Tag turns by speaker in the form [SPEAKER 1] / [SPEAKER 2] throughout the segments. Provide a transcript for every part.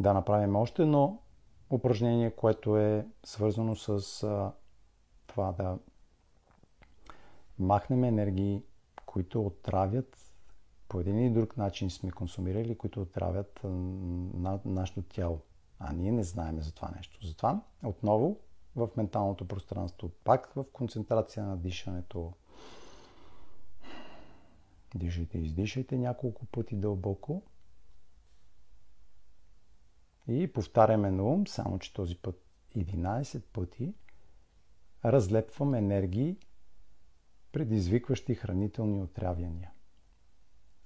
[SPEAKER 1] да направим още едно упражнение, което е свързано с това да махнем енергии, които отравят по един или друг начин сме консумирали, които отравят на нашето тяло. А ние не знаем за това нещо. Затова отново в менталното пространство, пак в концентрация на дишането. Дишайте и издишайте няколко пъти дълбоко. И повтаряме на ум, само че този път 11 пъти разлепвам енергии, предизвикващи хранителни отравяния.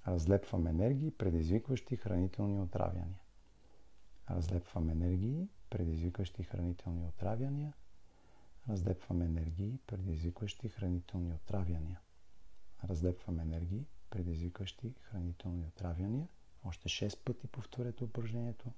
[SPEAKER 1] Разлепвам енергии, предизвикващи хранителни отравяния. Разлепвам енергии, предизвикващи хранителни отравяния. Разлепвам енергии, предизвикващи хранителни отравяния. Разлепвам енергии, предизвикващи хранителни отравяния. Още 6 пъти повторете упражнението.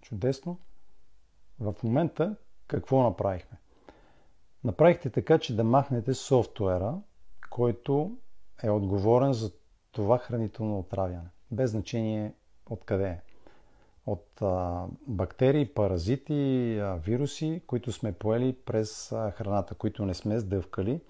[SPEAKER 1] Чудесно. В момента какво направихме? Направихте така, че да махнете софтуера, който е отговорен за това хранително отравяне. Без значение откъде е. От бактерии, паразити, вируси, които сме поели през храната, които не сме сдъвкали,